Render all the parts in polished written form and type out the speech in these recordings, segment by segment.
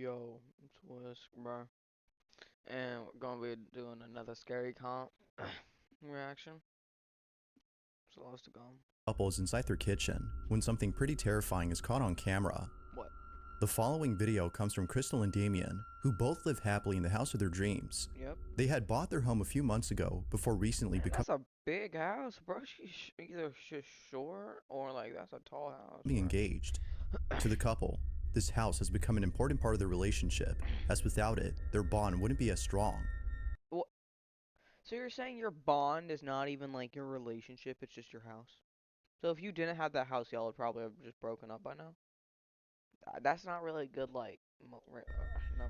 Yo, it's Whisk, bro. And we're gonna be doing another scary comp reaction. So let's go. Couple is inside their kitchen when something pretty terrifying is caught on camera. What? The following video comes from Crystal and Damien, who both live happily in the house of their dreams. Yep. They had bought their home a few months ago before recently becoming That's a big house, bro. She's either she's short or like that's a tall house. engaged. To the couple, this house has become an important part of their relationship, as without it, their bond wouldn't be as strong. What? So you're saying your bond is not even like your relationship, it's just your house? So if you didn't have that house, y'all would probably have just broken up by now? That's not really good, like,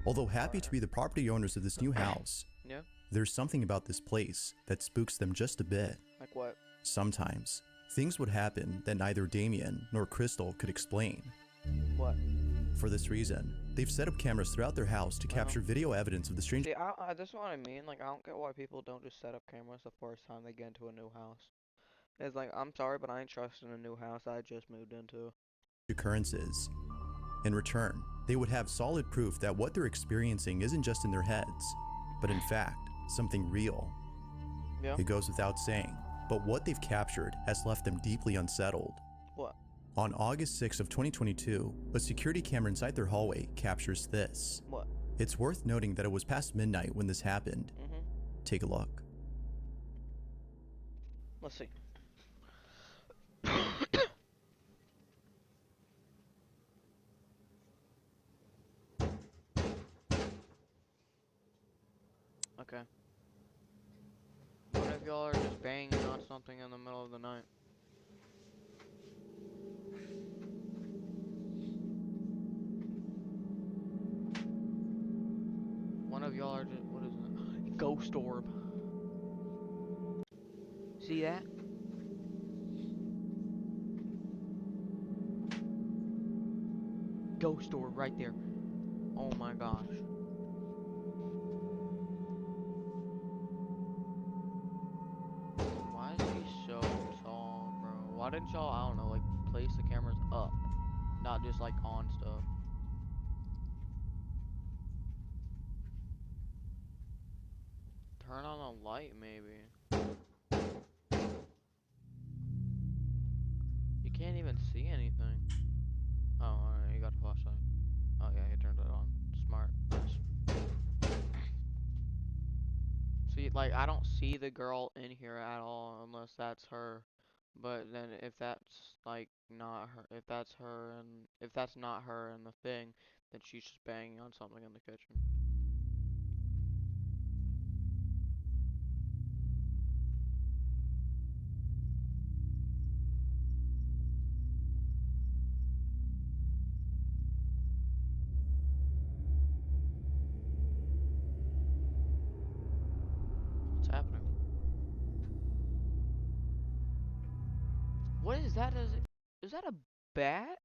Although happy to be the property owners of this new house, yeah? there's something about this place that spooks them just a bit. Like what? Sometimes, things would happen that neither Damien nor Crystal could explain. What? For this reason, they've set up cameras throughout their house to capture video evidence of the strange. See, that's what I mean. Like, I don't get why people don't just set up cameras the first time they get into a new house. It's like, I'm sorry, but I ain't trusting a new house I just moved into. Occurrences. In return, they would have solid proof that what they're experiencing isn't just in their heads, but in fact, something real. Yeah? It goes without saying, but what they've captured has left them deeply unsettled. What? On August 6th of 2022, a security camera inside their hallway captures this. What? It's worth noting that it was past midnight when this happened. Mm-hmm. Take a look. Let's see. Okay. What if y'all are just banging on something in the middle of the night? One of y'all are just, what is it? Ghost orb. See that? Ghost orb right there. Oh my gosh. Why is he so tall, bro? Why didn't y'all, I don't know, like place the cameras up, not just like on stuff? Turn on a light, maybe. You can't even see anything. Oh, alright, you got a flashlight. Oh yeah, he turned it on. Smart. Nice. See, like, I don't see the girl in here at all unless that's her. But then if that's like not her, if that's her and if that's not her and the thing, then she's just banging on something in the kitchen. What's happening? What is that? Is that a bat?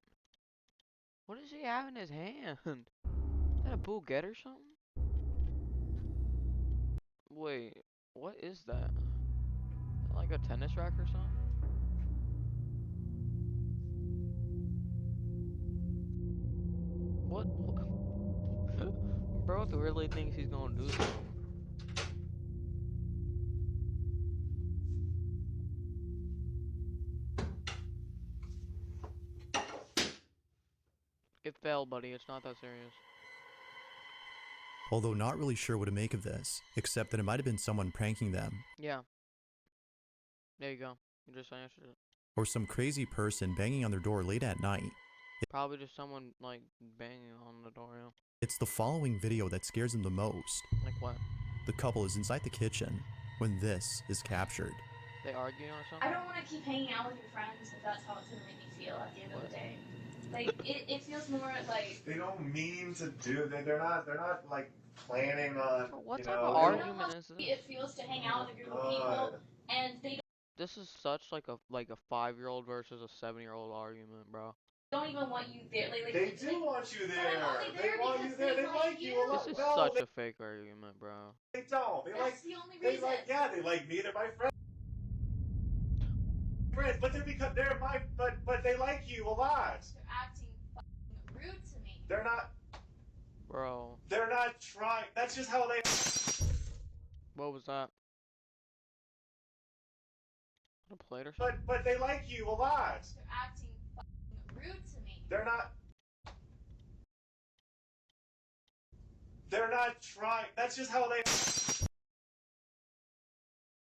What does he have in his hand? Is that a Bugatti or something? Wait, what is that? Like a tennis rack or something? What? Bro really thinks he's gonna do something. It failed, buddy. It's not that serious. Although not really sure what to make of this, except that it might have been someone pranking them, Yeah. There you go. You just answered it. or some crazy person banging on their door late at night. Probably just someone like banging on the door. Yeah. It's the following video that scares them the most. Like what? The couple is inside the kitchen when this is captured. They arguing or something? I don't want to keep hanging out with your friends if that's how it's going to make me feel at the end of the day. Like, it feels more like... They don't mean to do that. They're not like planning on, What you type know, of I know argument how is this? it feels to hang out with a group of people, and they This is such like a 5-year-old versus a 7-year-old argument, bro. don't even want you there. Like, they do want you there. But I'm only there They want you because there. they They like you a lot. This is No, such a fake argument, bro. they don't. They That's like. the only They reason. like. Yeah, they like me. They're my friends. But they're my. But they like you a lot. They're acting fucking rude to me. They're not. Bro. They're not trying. That's just how they. What was that? A plate or something? But they like you a lot. They're acting rude to me. They're not. They're not trying. That's just how they.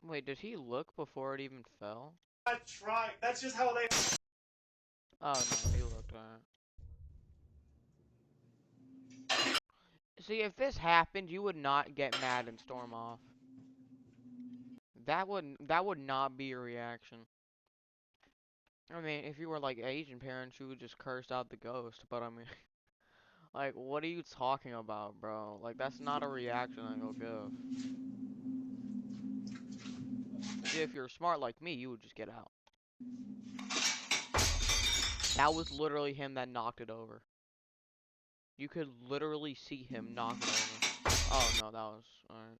Wait, did he look before it even fell? Not trying. That's just how they. Oh no, he looked at it. See, if this happened, you would not get mad and storm off. That would not be your reaction. I mean, if you were like Asian parents, you would just curse out the ghost. But I mean, like, what are you talking about, bro? Like, that's not a reaction that you'll give. See, if you're smart like me, you would just get out. That was literally him that knocked it over. You could literally see him knock it over. Oh no, that was alright.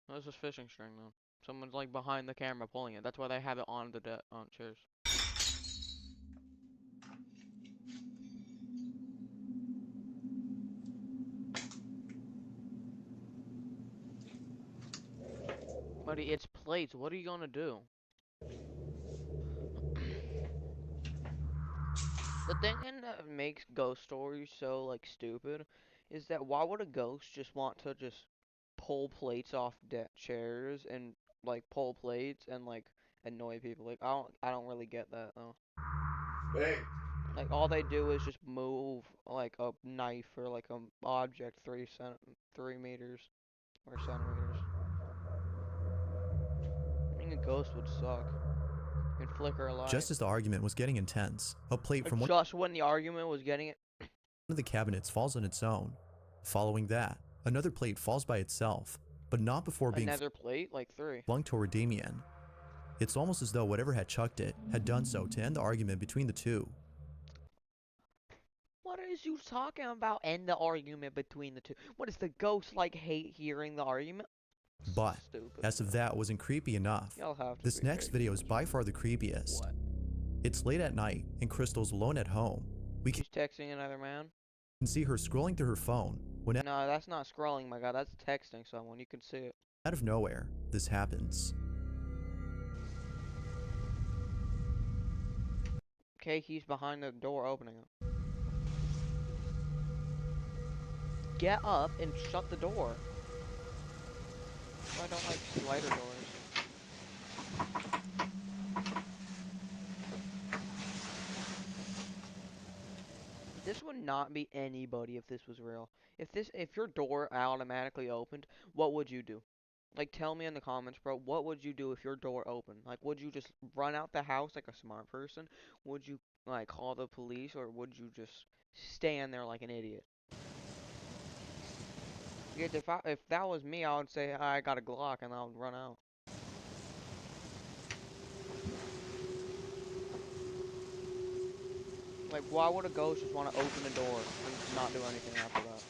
That was just fishing string though. Someone's like behind the camera pulling it. That's why they have it on the on chairs. Buddy, it's plates. What are you gonna do? The thing that makes ghost stories so like stupid is that why would a ghost just want to just pull plates off chairs and like pull plates and like annoy people? Like I don't really get that though. Hey. Like all they do is just move like a knife or like a object 3 meters or centimeters. Being a ghost would suck. You can flicker a light. Just as the argument was getting intense, a plate from one Just when the argument was getting it. of the cabinets falls on its own. Following that, another plate falls by itself, but not before being Another plate, like 3. flung toward Damien. It's almost as though whatever had chucked it had done so to end the argument between the two. What is you talking about? End the argument between the two. What is the ghost like? Hate hearing the argument? But, Stupid. as if that wasn't creepy enough, Y'all have to this be next crazy. video is by far the creepiest. What? It's late at night, and Crystal's alone at home. We She's texting another man? can see her scrolling through her phone when No, that's not scrolling, my god. That's texting someone. You can see it. out of nowhere, this happens. Okay, he's behind the door opening it. Get up and shut the door. I don't like slider doors. This would not be anybody if this was real. If your door automatically opened, what would you do? Like, tell me in the comments, bro, what would you do if your door opened? Like, would you just run out the house like a smart person? Would you, like, call the police, or would you just stand there like an idiot? Because if that was me, I would say I got a Glock and I would run out. Like, why would a ghost just want to open the door and not do anything after that?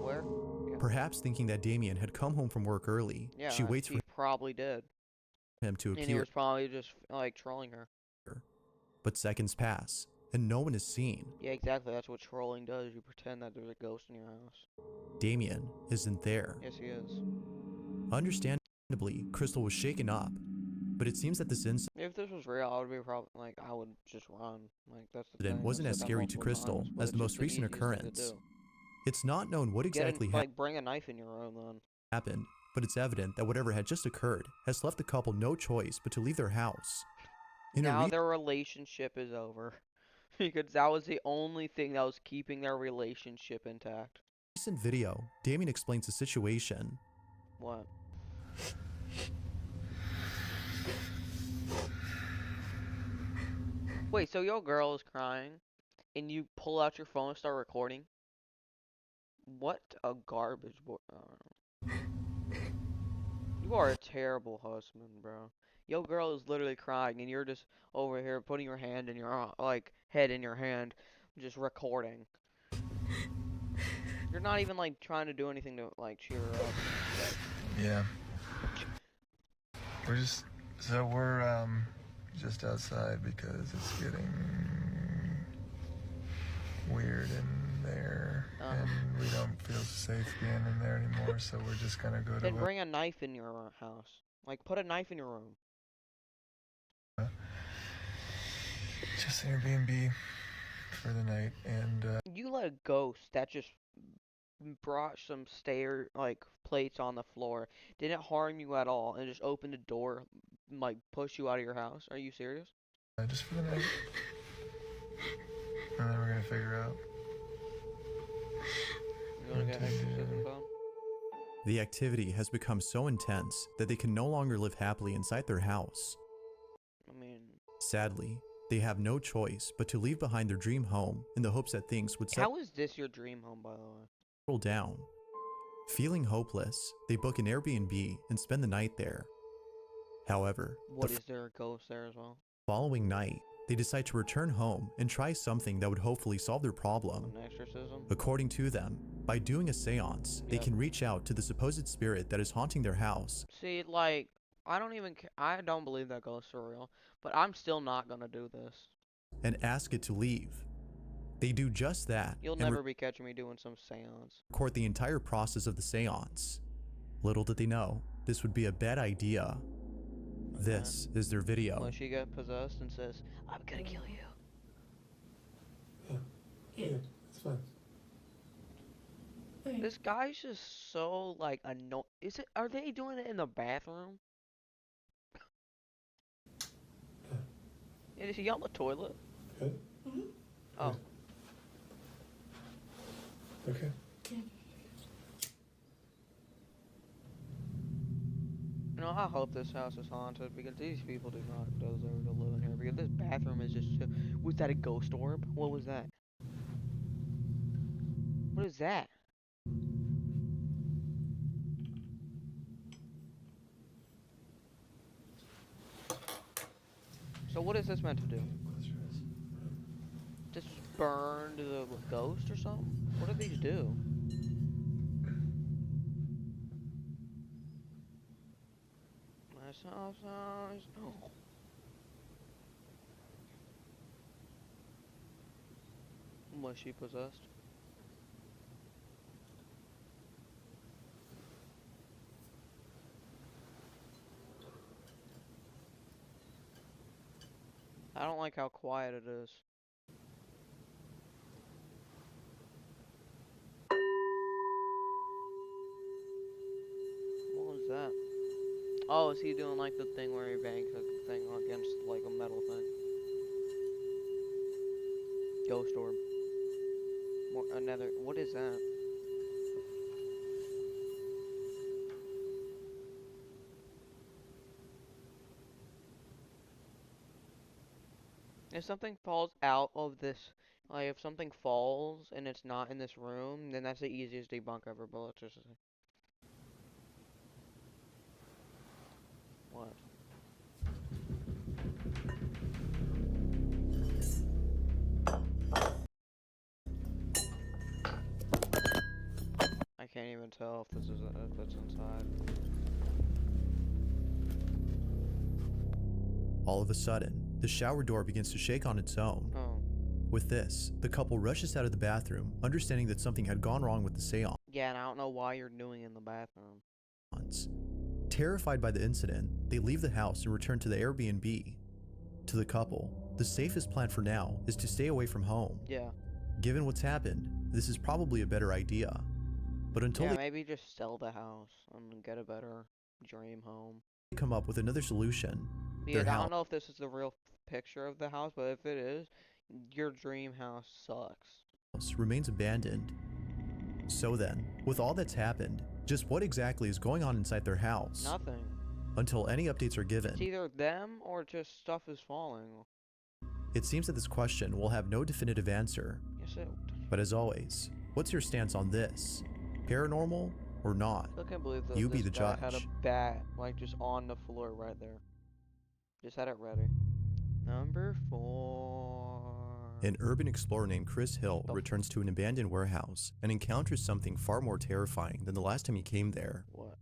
Where? Yeah. Perhaps thinking that Damien had come home from work early, Yeah, she waits he for probably did. him to And he appear. was probably just, like, trolling her. But seconds pass, and no one is seen. Yeah, exactly. That's what trolling does. You pretend that there's a ghost in your house. Damien isn't there. Yes, he is. Understandably, Crystal was shaken up, but it seems that this If this was real, I would be probably, like, I would just run. Like, that's the incident thing. wasn't I as said that scary to multiple Crystal times, but as it's the just most recent easiest thing to occurrence. do. It's not known what exactly Like, bring a knife in your room, then. happened, but it's evident that whatever had just occurred has left the couple no choice but to leave their house. In a Now their relationship is over. Because that was the only thing that was keeping their relationship intact. recent video, Damien explains the situation. What? Wait, so your girl is crying, and you pull out your phone and start recording? What a garbage boy. I don't know. You are a terrible husband, bro. Your girl is literally crying, and you're just over here putting your hand in your, like, head in your hand, just recording. You're not even, like, trying to do anything to, like, cheer her up. Yeah. We're just outside because it's getting weird in there, and we don't feel safe being in there anymore. So we're just gonna go to. Then bring a knife in your house. Like, put a knife in your room. Just Airbnb for the night, and You let a ghost that just brought some plates on the floor, didn't harm you at all, and just opened the door, like push you out of your house. Are you serious? just for the night, and then we're gonna figure out. You wanna get exorcism done? The activity has become so intense that they can no longer live happily inside their house. I mean, Sadly, they have no choice but to leave behind their dream home in the hopes that things would how is this your dream home, by the way? settle down. Feeling hopeless, they book an Airbnb and spend the night there. However, Is there a ghost there as well? following night, they decide to return home and try something that would hopefully solve their problem. An exorcism? According to them, by doing a seance, they can reach out to the supposed spirit that is haunting their house. See, like, I don't believe that ghosts are real, but I'm still not gonna do this. And ask it to leave. They do just that. You'll never be catching me doing some seance. Record the entire process of the seance. Little did they know, this would be a bad idea. This is their video. Unless she got possessed and says, I'm gonna kill you. Yeah, it's fine. This guy's just so, like, annoying. Are they doing it in the bathroom? Is he on the toilet? Good. Oh. Okay. You know, I hope this house is haunted because these people do not deserve to live in here. Because this bathroom is just. Was that a ghost orb? What was that? What is that? So what is this meant to do? Just burn the ghost or something? What do these do? Oh. Was she possessed? I don't like how quiet it is. What was that? Oh, is he doing like the thing where he bangs a thing against like a metal thing? Ghost orb. What is that? If something falls out of this, like if something falls and it's not in this room, then that's the easiest debunk ever, but let's just say. What? I can't even tell if it's inside. All of a sudden, the shower door begins to shake on its own. Oh. With this, the couple rushes out of the bathroom, understanding that something had gone wrong with the seance. Yeah, and I don't know why you're doing it in the bathroom. Terrified by the incident, they leave the house and return to the Airbnb. To the couple, the safest plan for now is to stay away from home. Yeah. Given what's happened, this is probably a better idea. But until they maybe just sell the house and get a better dream home. come up with another solution, Yeah, I don't know if this is the real picture of the house, but if it is, your dream house sucks. Remains abandoned. So then, with all that's happened, just what exactly is going on inside their house? Nothing. Until any updates are given. It's either them or just stuff is falling. It seems that this question will have no definitive answer. Yes, it. But as always, what's your stance on this? Paranormal or not? I can't believe that You be this the guy judge. had a bat, like, just on the floor right there. Just had it ready. Number 4. An urban explorer named Chris Hill returns to an abandoned warehouse and encounters something far more terrifying than the last time he came there. What?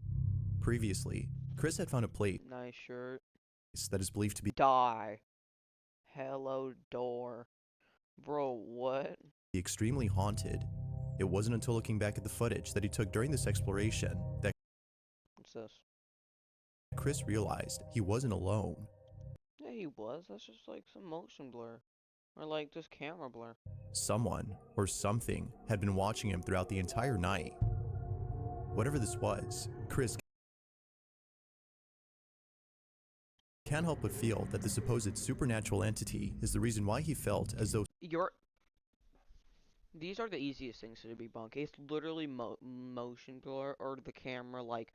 Previously, Chris had found a place Nice shirt. that is believed to be Die. Hello, door. Bro, what? extremely haunted. It wasn't until looking back at the footage that he took during this exploration that What's this? Chris realized he wasn't alone. Yeah, he was. That's just like some motion blur. Or like just camera blur. Someone or something had been watching him throughout the entire night. Whatever this was, Chris can't help but feel that the supposed supernatural entity is the reason why he felt as though These are the easiest things to debunk. It's literally motion blur or the camera like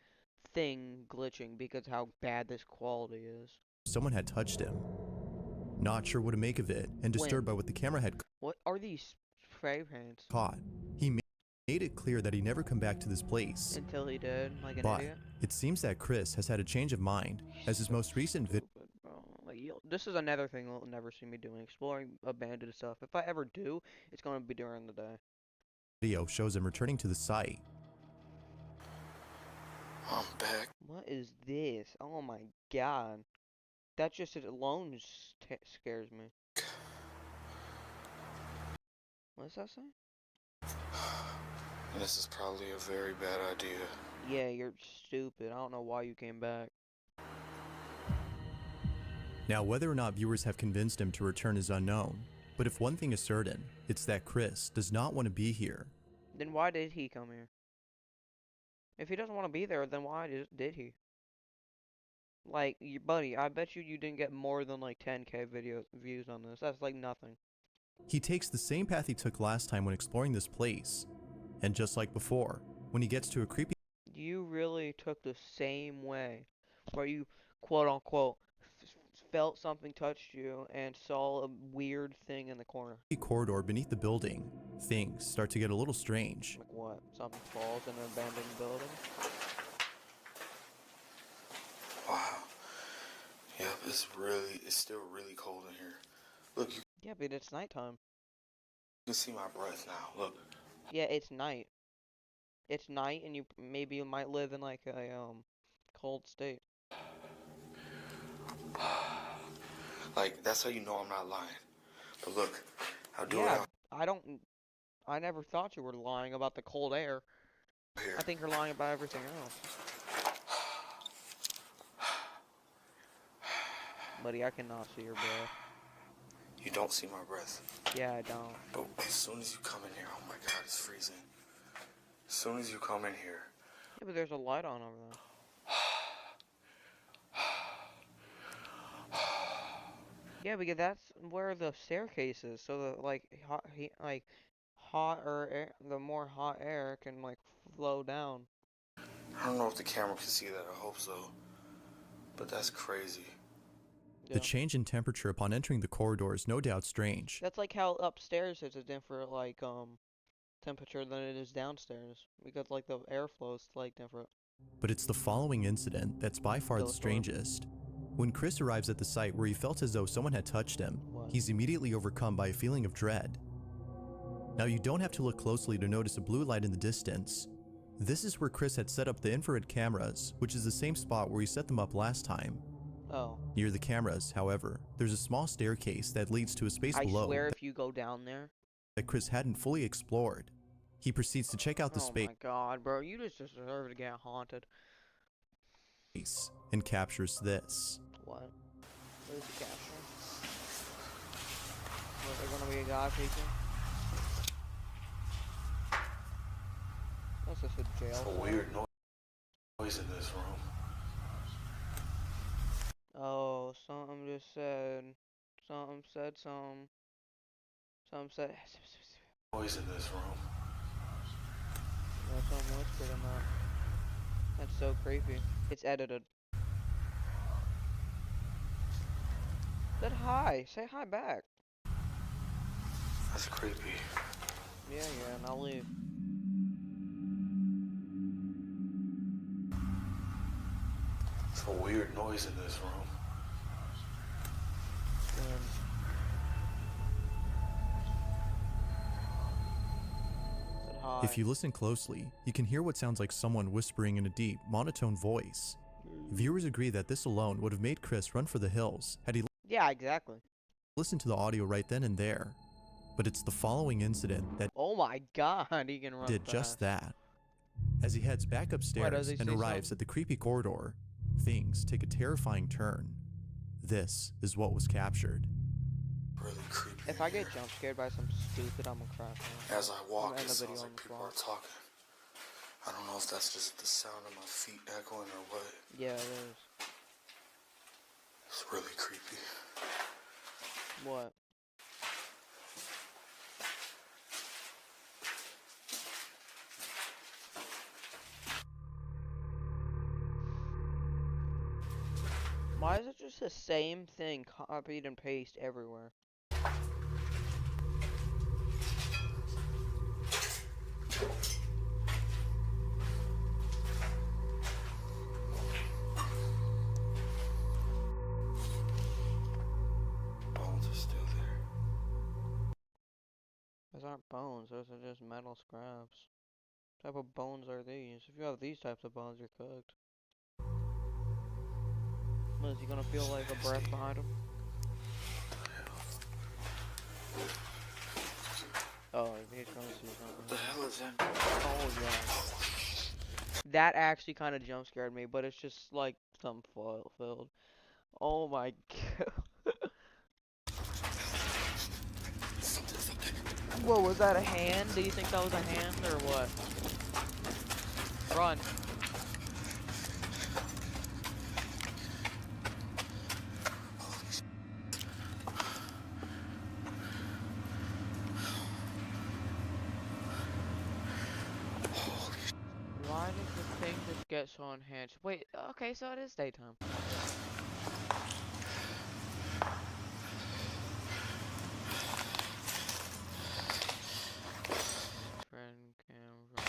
thing glitching because how bad this quality is. someone had touched him. Not sure what to make of it and disturbed by what the camera had What are these spray paints? caught. He made it clear that he'd never come back to this place. Until he did, like an But idiot. it seems that Chris has had a change of mind as his most recent Stupid, bro. Like, this is another thing you'll never see me doing, exploring abandoned stuff. If I ever do, it's gonna be during the day. video shows him returning to the site. I'm back. What is this? Oh my god. That just alone scares me. What does that say? This is probably a very bad idea. Yeah, you're stupid. I don't know why you came back. Now, whether or not viewers have convinced him to return is unknown, but if one thing is certain, it's that Chris does not want to be here. Then why did he come here? If he doesn't want to be there, then why did he? Like, buddy, I bet you didn't get more than like 10K views on this. That's like nothing. He takes the same path he took last time when exploring this place, and just like before, when he gets to a creepy You really took the same way, where you quote unquote felt something touched you and saw a weird thing in the corner. corridor beneath the building, things start to get a little strange. Like what? Something falls in an abandoned building? Wow. Yep, it's still really cold in here. Look, you Yeah, but it's nighttime. can see my breath now. Look. Yeah, it's night. It's night, and maybe you might live in like a cold state. Like, that's how you know I'm not lying. But look, I'll do it Yeah, out I never thought you were lying about the cold air. here. I think you're lying about everything else. Buddy, I cannot see your breath. You don't see my breath. Yeah, I don't. But as soon as you come in here, oh my god, it's freezing. As soon as you come in here. Yeah, but there's a light on over there. Yeah, because that's where the staircase is. So the hotter air, the more hot air can like flow down. I don't know if the camera can see that, I hope so. But that's crazy. Yeah. The change in temperature upon entering the corridor is no doubt strange. That's like how upstairs is a different like temperature than it is downstairs because like the airflow is like different. But it's the following incident that's by far the Go for it. strangest. When Chris arrives at the site where he felt as though someone had touched him, What? he's immediately overcome by a feeling of dread. Now, you don't have to look closely to notice a blue light in the distance. This is where Chris had set up the infrared cameras, which is the same spot where he set them up last time. Oh. Near the cameras, however, there's a small staircase that leads to a space I below swear if you go down there. that Chris hadn't fully explored. He proceeds to check out the Oh my god, bro, you just deserve to get haunted. space and captures this. What? What is the caption? Was there gonna be a guy peeking? That's just a jail It's a cell. weird noise in this room. Oh, something just said. Something said something. Something said. Noise in this room. Yeah, something whispered in that. That's so creepy. It's edited. Said hi. Say hi back. That's creepy. Yeah, and I'll leave. It's a weird noise in this room. Said hi. If you listen closely, you can hear what sounds like someone whispering in a deep, monotone voice. Viewers agree that this alone would have made Chris run for the hills had he Yeah, exactly. listened to the audio right then and there. But it's the following incident that Oh my god, he can run did fast. just that. As he heads back upstairs and arrives at the creepy corridor, things take a terrifying turn. This is what was captured. Really creepy. If I get jump scared by something stupid, I'm gonna crash. As I walk, end it the sounds video like on the people spot. are talking. I don't know if that's just the sound of my feet echoing or what. Yeah, it is. It's really creepy. What? Why is it just the same thing copied and pasted everywhere? Bones are still there. Those aren't bones, those are just metal scraps. What type of bones are these? If you have these types of bones, you're cooked. Is he gonna feel like a breath behind him? Oh, he's gonna see What the something. hell is that? Oh yeah. That actually kind of jump scared me, but it's just like some foil filled. Oh my god. Whoa, was that a hand? Do you think that was a hand or what? Run. Why did the thing just get so enhanced? Wait, okay, so it is daytime. Friend cam.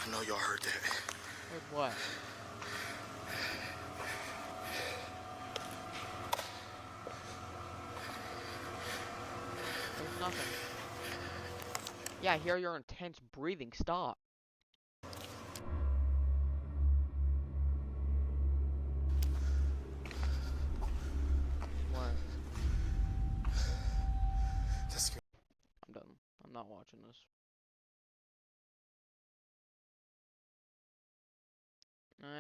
I know y'all heard that. Heard what? There's nothing. Yeah, I hear your intense breathing. Stop. What? That's good. I'm done. I'm not watching this.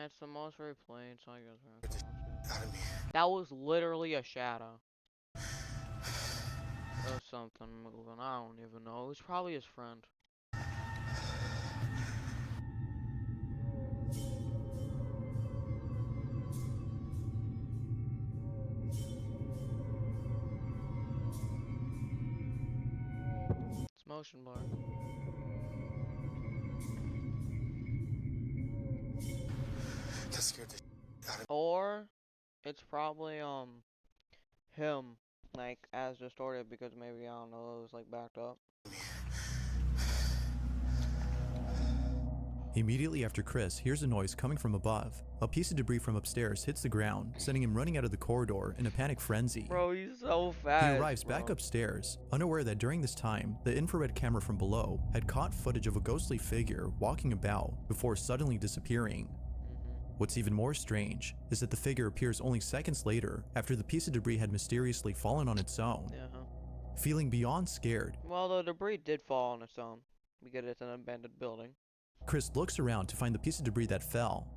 It's the most replayed, so I guess we're gonna watch it. Out of me. That was literally a shadow. Or something moving. I don't even know. It was probably his friend. It's motion blur. That scared the shit out of me. Or it's probably him, like as distorted because maybe I don't know, it was like backed up. Immediately after Chris hears a noise coming from above, a piece of debris from upstairs hits the ground, sending him running out of the corridor in a panic frenzy. Bro, he's so fast. He arrives back upstairs, unaware that during this time, the infrared camera from below had caught footage of a ghostly figure walking about before suddenly disappearing. What's even more strange is that the figure appears only seconds later after the piece of debris had mysteriously fallen on its own. Feeling beyond scared, Well, the debris did fall on its own because it's an abandoned building. Chris looks around to find the piece of debris that fell.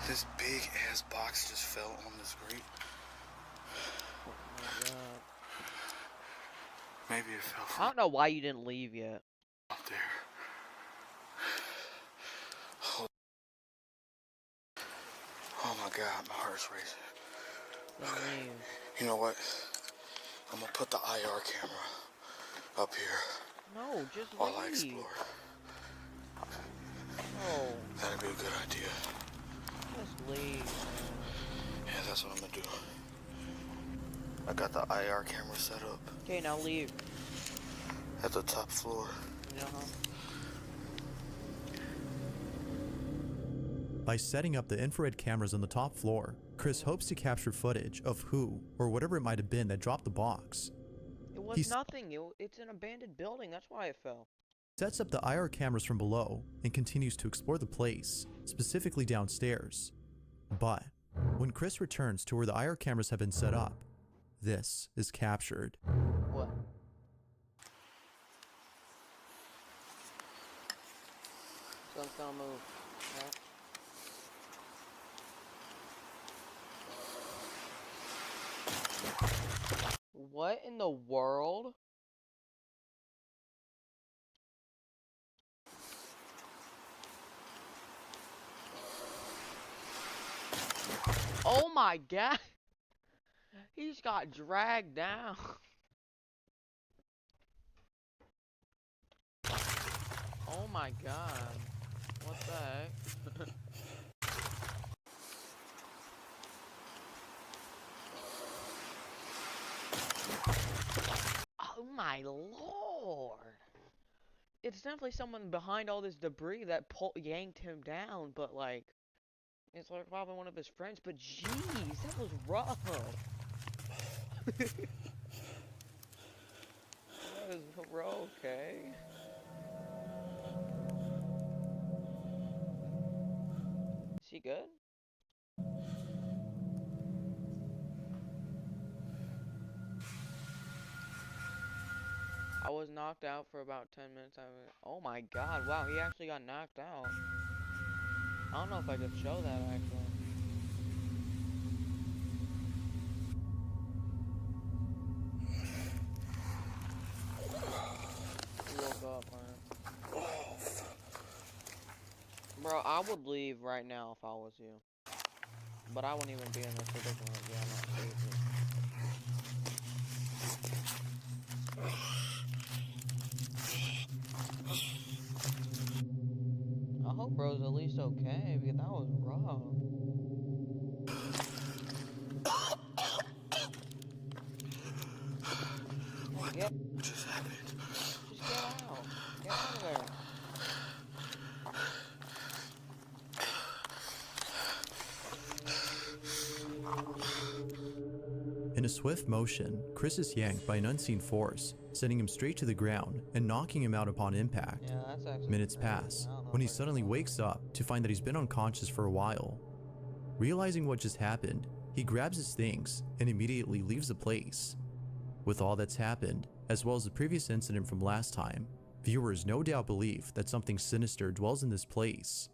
This big ass box just fell on this grate. Oh my god. Maybe it fell I from don't know why you didn't leave yet. up there. Oh my god, my heart's racing. Then leave. You know what? I'm gonna put the IR camera up here No, just while I leave. explore. No, That'd be a good idea. just leave. Yeah, that's what I'm gonna do. I got the IR camera set up Okay, now leave. at the top floor. By setting up the infrared cameras on the top floor, Chris hopes to capture footage of who, or whatever it might have been that dropped the box. It was He's- nothing. It's an abandoned building. That's why it fell. Sets up the IR cameras from below and continues to explore the place, specifically downstairs. But when Chris returns to where the IR cameras have been set up, this is captured. What? Something's gonna move. Right? What in the world? Oh my god! He's got dragged down. Oh my god. What the heck? Oh my lord. It's definitely someone behind all this debris that yanked him down, but like, it's like probably one of his friends, but jeez, that was rough. That is okay. Is he good? I was knocked out for about 10 minutes. Oh my god, wow, he actually got knocked out. I don't know if I could show that actually. He woke up, man. Bro, I would leave right now if I was you. But I wouldn't even be in this predicament. Yeah, I'm not safe. I hope bro's at least okay, because that was rough. Man, just get out. Get out of there. In a swift motion, Chris is yanked by an unseen force, sending him straight to the ground and knocking him out upon impact. Yeah, that's actually Minutes crazy. pass, I don't know when if he I can suddenly lie. wakes up to find that he's been unconscious for a while. Realizing what just happened, he grabs his things and immediately leaves the place. With all that's happened, as well as the previous incident from last time, viewers no doubt believe that something sinister dwells in this place.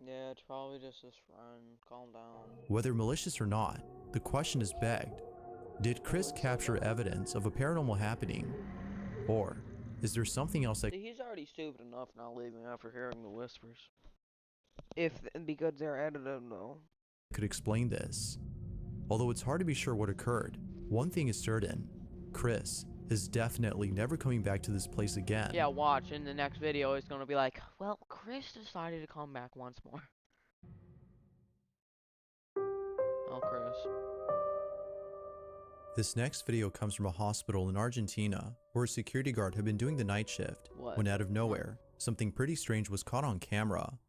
Yeah, it's probably just his friend. Calm down. Whether malicious or not, the question is begged. Did Chris capture evidence of a paranormal happening? Or is there something else that See, he's already stupid enough not leaving after hearing the whispers. Because they're edited, though. could explain this? Although it's hard to be sure what occurred, one thing is certain. Chris is definitely never coming back to this place again. Yeah, watch. In the next video, it's gonna be like, well, Chris decided to come back once more. Oh, Chris. This next video comes from a hospital in Argentina where a security guard had been doing the night shift What? when out of nowhere, something pretty strange was caught on camera.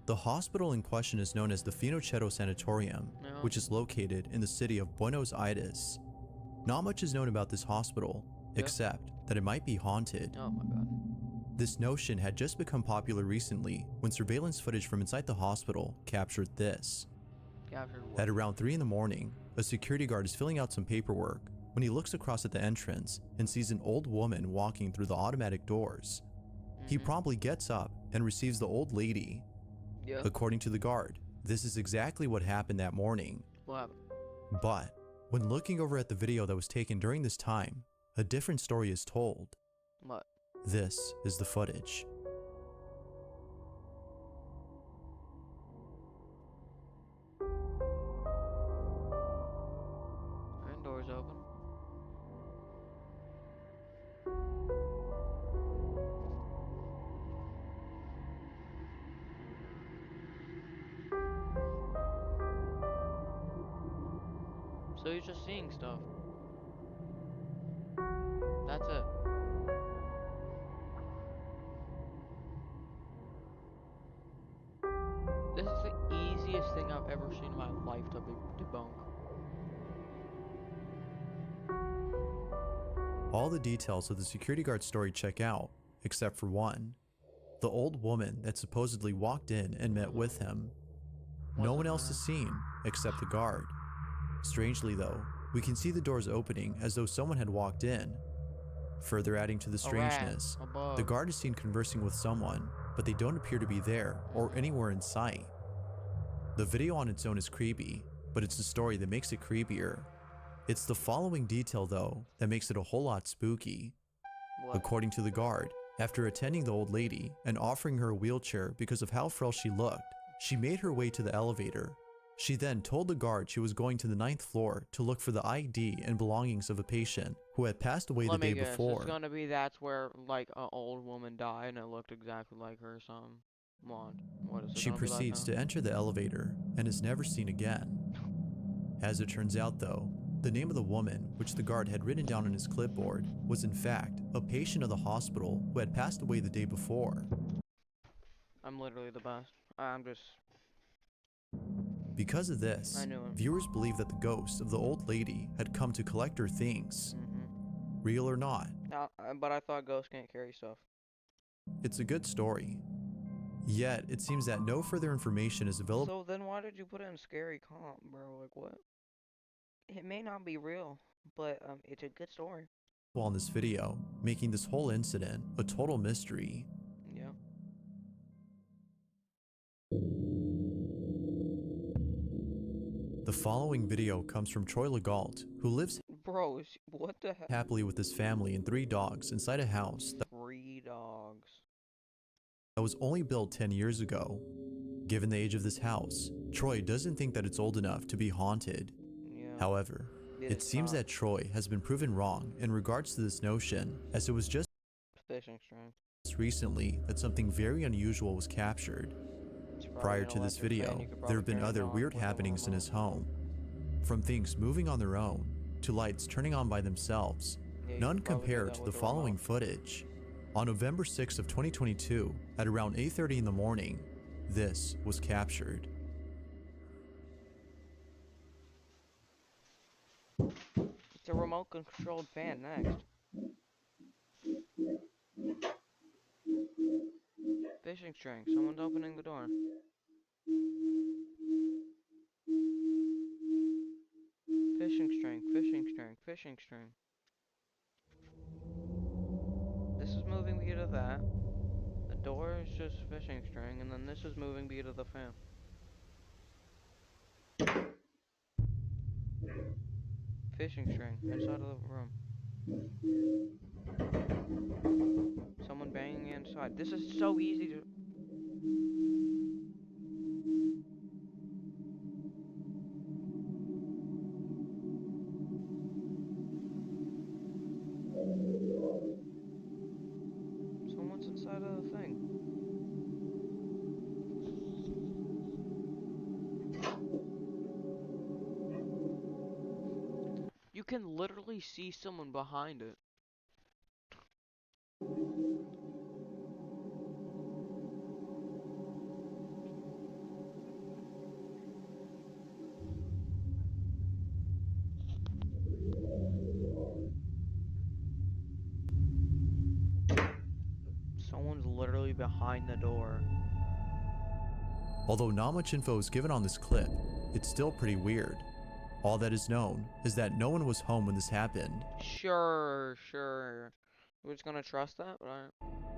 The hospital in question is known as the Finochetto Sanatorium, No. which is located in the city of Buenos Aires. Not much is known about this hospital, Yeah. except that it might be haunted. Oh my god. This notion had just become popular recently when surveillance footage from inside the hospital captured this. Captured what? At around 3 in the morning, a security guard is filling out some paperwork when he looks across at the entrance and sees an old woman walking through the automatic doors. He promptly gets up and receives the old lady. Yeah. According to the guard, this is exactly what happened that morning. What happened? But when looking over at the video that was taken during this time, a different story is told. What? This is the footage. Alright, doors open. So he's just seeing stuff. That's it. This is the easiest thing I've ever seen in my life to debunk. All the details of the security guard story check out, except for one. The old woman that supposedly walked in and met with him. No one else is seen except the guard. Strangely though, we can see the doors opening as though someone had walked in. Further adding to the strangeness, the guard is seen conversing with someone, but they don't appear to be there or anywhere in sight. The video on its own is creepy, but it's the story that makes it creepier. It's the following detail though that makes it a whole lot spooky. According to the guard, after attending the old lady and offering her a wheelchair because of how frail she looked, she made her way to the elevator. She then told the guard she was going to the 9th floor to look for the ID and belongings of a patient who had passed away the day before. It's gonna be that's where like an old woman died and it looked exactly like her or something. What is it? She proceeds to enter the elevator and is never seen again. As it turns out though, the name of the woman, which the guard had written down on his clipboard, was in fact a patient of the hospital who had passed away the day before. I'm literally the best. Because of this, viewers believe that the ghost of the old lady had come to collect her things. Real or not. But I thought ghosts can't carry stuff. It's a good story. Yet, it seems that no further information is available. So then why did you put it in scary comp, bro? Like what? It may not be real, but it's a good story. On this video, making this whole incident a total mystery. Yeah. The following video comes from Troy Legault, who lives what the heck? happily with his family and 3 dogs inside a house that 3 dogs. That was only built 10 years ago. Given the age of this house, Troy doesn't think that it's old enough to be haunted. Yeah. However, it seems that Troy has been proven wrong in regards to this notion, as it was just fishing string recently that something very unusual was captured. Prior to this video, there have been other weird happenings in his home. From things moving on their own, to lights turning on by themselves, none compare to the following footage. On November 6th of 2022, at around 8:30 in the morning, this was captured. It's a remote controlled fan next. Fishing string. Someone's opening the door. Fishing string, fishing string, fishing string. This is moving via to that. The door is just fishing string, and then this is moving via to the fan. Fishing string inside of the room. Someone banging inside. This is so easy to... Someone's inside of the thing. You can literally see someone behind it. Someone's literally behind the door. Although not much info is given on this clip, it's still pretty weird. All that is known is that no one was home when this happened. Sure. We're just gonna trust that?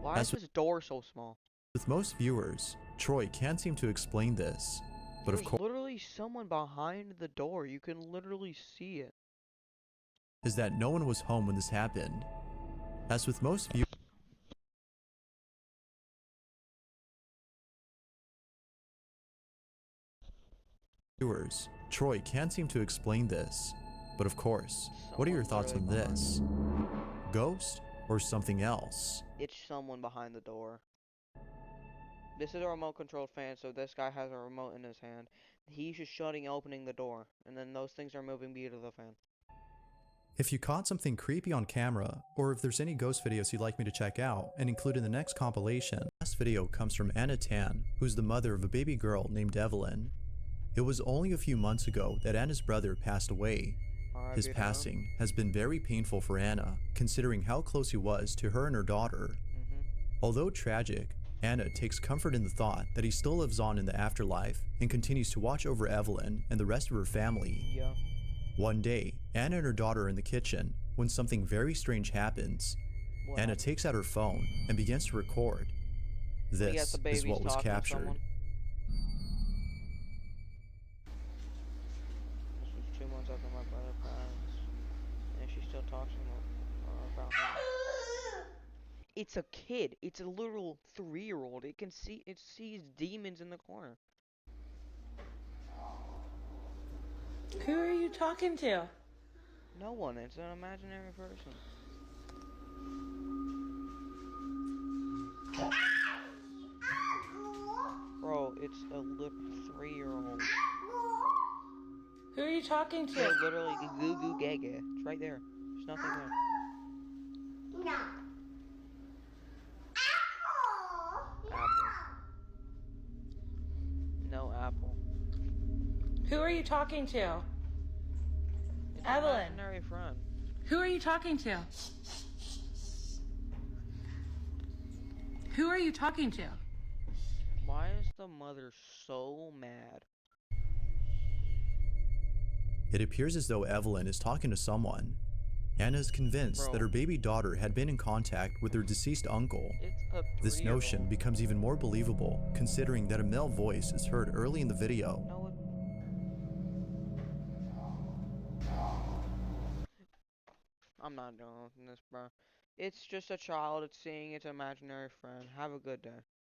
Why is this door so small? With most viewers, Troy can't seem to explain this, but of course, literally someone behind the door. You can literally see it. Is that no one was home when this happened. As with most viewers, Troy can't seem to explain this, but of course, what are your thoughts on this? Ghost or something else? It's someone behind the door. This is a remote controlled fan, so this guy has a remote in his hand. He's just shutting, opening the door, and then those things are moving via to the fan. If you caught something creepy on camera, or if there's any ghost videos you'd like me to check out and include in the next compilation, the last video comes from Anna Tan, who's the mother of a baby girl named Evelyn. It was only a few months ago that Anna's brother passed away. His passing has been very painful for Anna, considering how close he was to her and her daughter. Although tragic, Anna takes comfort in the thought that he still lives on in the afterlife and continues to watch over Evelyn and the rest of her family. Yeah. One day, Anna and her daughter are in the kitchen when something very strange happens. What Anna happened? takes out her phone and begins to record. Yes, the This is baby's what was talking to captured. someone. This was 2 months after my brother passed, and she still talks about him. It's a kid. It's a literal 3-year-old. It can see. It sees demons in the corner. Who are you talking to? No one. It's an imaginary person. Bro, it's a 3-year-old. Who are you talking to? They're literally goo goo gaga. It's right there. There's nothing there. Apple. No apple. Who are you talking to? It's an Evelyn. imaginary friend. Who are you talking to? Who are you talking to? Why is the mother so mad? It appears as though Evelyn is talking to someone. Anna is convinced that her baby daughter had been in contact with her deceased uncle. It's a 3-year-old. This notion becomes even more believable considering that a male voice is heard early in the video. No, I'm not doing this, bro. It's just a child. It's seeing its imaginary friend. Have a good day.